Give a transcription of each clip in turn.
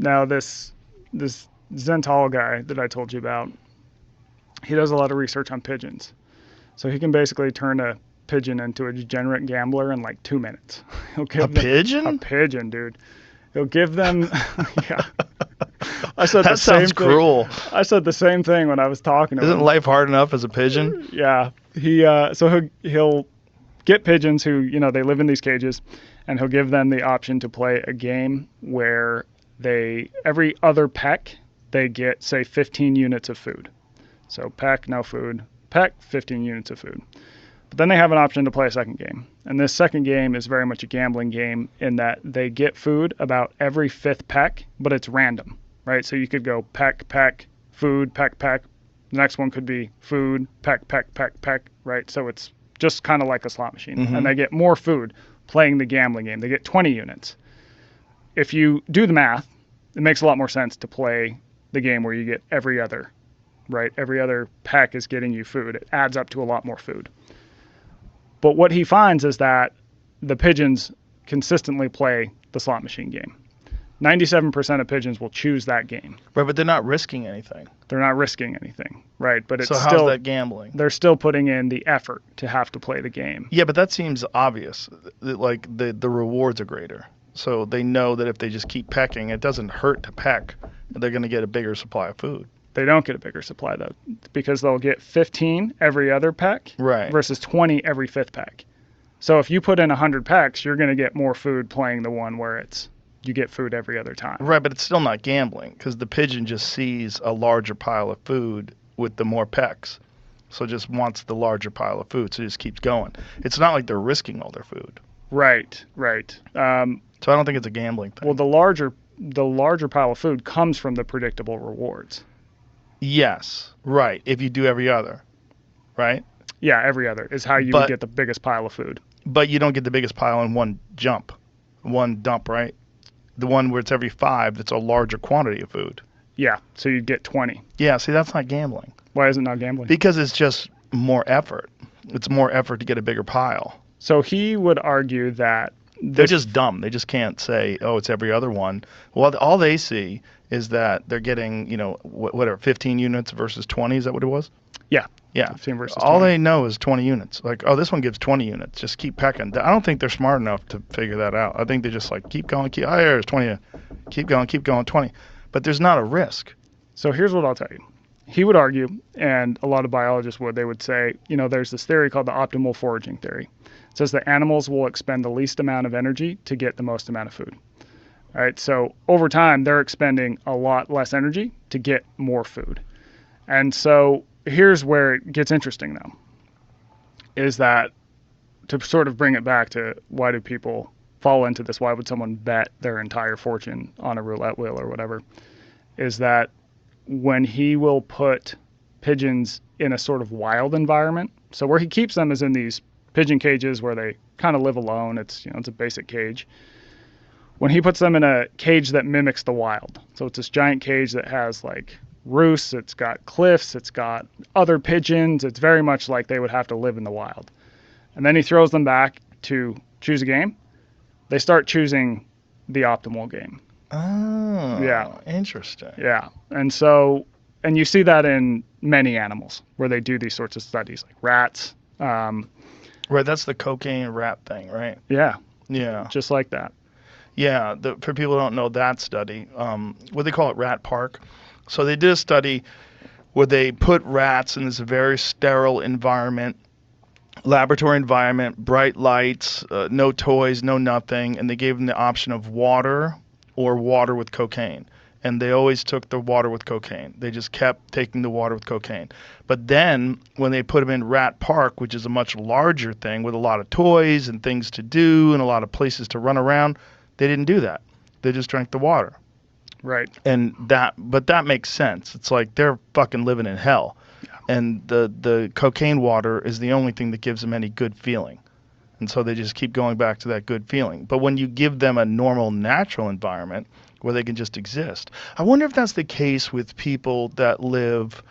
Now this Zental guy that I told you about, he does a lot of research on pigeons. So he can basically turn a pigeon into a degenerate gambler in like 2 minutes. He'll give A pigeon? A pigeon, dude. He'll give them yeah. I said That the same sounds thing. cruel. I said the same thing when I was talking to him. Isn't life hard enough as a pigeon? Yeah. He'll get pigeons who, they live in these cages, and he'll give them the option to play a game where every other peck, they get, say, 15 units of food. So peck, no food. Peck, 15 units of food. But then they have an option to play a second game. And this second game is very much a gambling game in that they get food about every fifth peck, but it's random, right? So you could go peck, peck, food, peck, peck. The next one could be food, peck, peck, peck, peck, right? So it's just kind of like a slot machine. Mm-hmm. And they get more food playing the gambling game. They get 20 units. If you do the math, it makes a lot more sense to play the game where you get every other, right? Every other peck is getting you food. It adds up to a lot more food. But what he finds is that the pigeons consistently play the slot machine game. 97% of pigeons will choose that game. Right, but they're not risking anything. They're not risking anything, right? But it's so still, how's that gambling? They're still putting in the effort to have to play the game. Yeah, but that seems obvious. Like the rewards are greater. So they know that if they just keep pecking, it doesn't hurt to peck. They're going to get a bigger supply of food. They don't get a bigger supply, though, because they'll get 15 every other peck versus 20 every fifth peck. So if you put in 100 pecks, you're going to get more food playing the one where you get food every other time. Right, but it's still not gambling because the pigeon just sees a larger pile of food with the more pecks. So it just wants the larger pile of food, so it just keeps going. It's not like they're risking all their food. Right. So I don't think it's a gambling thing. Well, the larger pile of food comes from the predictable rewards. Yes, right. If you do every other, right? Yeah, every other is how you would get the biggest pile of food. But you don't get the biggest pile in one dump, right? The one where it's every 5, that's a larger quantity of food. Yeah, so you'd get 20. Yeah, see, that's not gambling. Why is it not gambling? Because it's just more effort. It's more effort to get a bigger pile. So he would argue that they're just dumb. They just can't say, oh, it's every other one. Well, all they see is that they're getting, whatever, 15 units versus 20. Is that what it was? Yeah. Yeah. 15 versus 20. All 20. they know is 20 units. Like, oh, this one gives 20 units. Just keep pecking. I don't think they're smart enough to figure that out. I think they're just like, keep going, there's 20. Keep going, 20. But there's not a risk. So here's what I'll tell you. He would argue, and a lot of biologists would, they would say, there's this theory called the optimal foraging theory. It says that animals will expend the least amount of energy to get the most amount of food. All right, so over time, they're expending a lot less energy to get more food. And so here's where it gets interesting, though, is that to sort of bring it back to why do people fall into this, why would someone bet their entire fortune on a roulette wheel or whatever, is that when he will put pigeons in a sort of wild environment, so where he keeps them is in these pigeon cages where they kind of live alone. It's it's a basic cage. When he puts them in a cage that mimics the wild, so it's this giant cage that has like roosts, it's got cliffs, it's got other pigeons. It's very much like they would have to live in the wild. And then he throws them back to choose a game. They start choosing the optimal game. Oh, yeah, interesting. Yeah, and you see that in many animals where they do these sorts of studies, like rats. Right, that's the cocaine rat thing, right? Yeah. Yeah. Just like that. Yeah, for people who don't know that study, what they call it, Rat Park. So they did a study where they put rats in this very sterile environment, laboratory environment, bright lights, no toys, no nothing, and they gave them the option of water or water with cocaine. And they always took the water with cocaine. They just kept taking the water with cocaine. But then when they put them in Rat Park, which is a much larger thing with a lot of toys and things to do and a lot of places to run around, they didn't do that. They just drank the water. Right. But that makes sense. It's like they're fucking living in hell. Yeah. And the cocaine water is the only thing that gives them any good feeling. And so they just keep going back to that good feeling. But when you give them a normal, natural environment where they can just exist, I wonder if that's the case with people that live,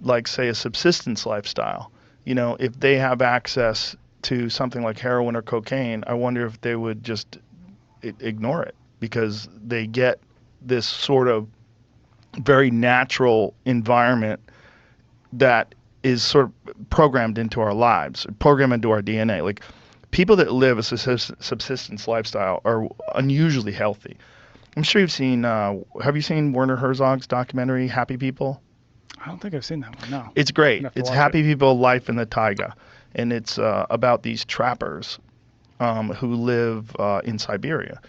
like, say, a subsistence lifestyle. If they have access to something like heroin or cocaine, I wonder if they would just ignore it because they get this sort of very natural environment that is sort of programmed into our lives, programmed into our DNA. Like people that live a subsistence lifestyle are unusually healthy. I'm sure you've seen, have you seen Werner Herzog's documentary, Happy People? I don't think I've seen that one, no. It's great. It's Happy it. People, Life in the Taiga. And it's about these trappers who live in Siberia.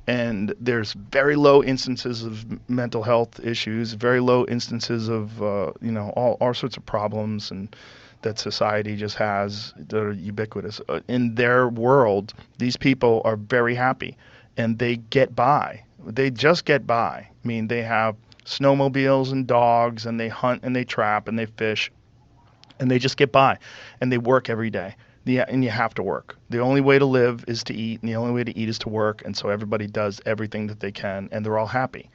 And there's very low instances of mental health issues, very low instances of, all sorts of problems and that society just has that are ubiquitous. In their world, these people are very happy and they get by. They just get by. I mean, they have snowmobiles and dogs and they hunt and they trap and they fish and they just get by and they work every day. And you have to work. The only way to live is to eat, and the only way to eat is to work, and so everybody does everything that they can, and they're all happy.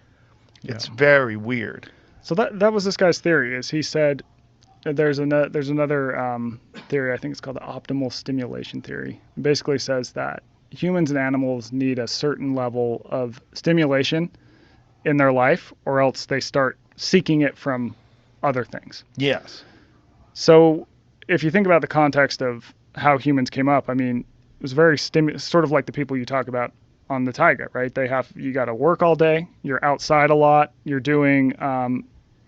Yeah. It's very weird. So that was this guy's theory, is he said there's another theory, I think it's called the optimal stimulation theory. It basically says that humans and animals need a certain level of stimulation in their life, or else they start seeking it from other things. Yes. So if you think about the context of how humans came up, I mean, it was very sort of like the people you talk about on the taiga, right? You got to work all day, you're outside a lot, you're doing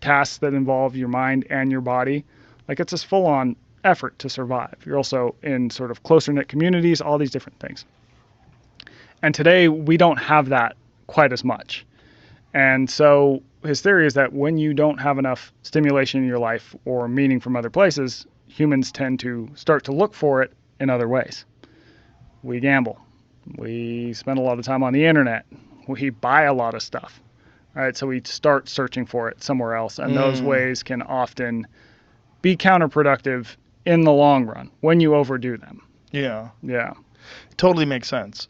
tasks that involve your mind and your body. Like it's this full-on effort to survive. You're also in sort of closer knit communities, all these different things. And today we don't have that quite as much. And so his theory is that when you don't have enough stimulation in your life or meaning from other places, humans tend to start to look for it in other ways. We gamble. We spend a lot of time on the internet. We buy a lot of stuff. All right, so we start searching for it somewhere else, and those ways can often be counterproductive in the long run when you overdo them. Yeah. Yeah. Totally makes sense.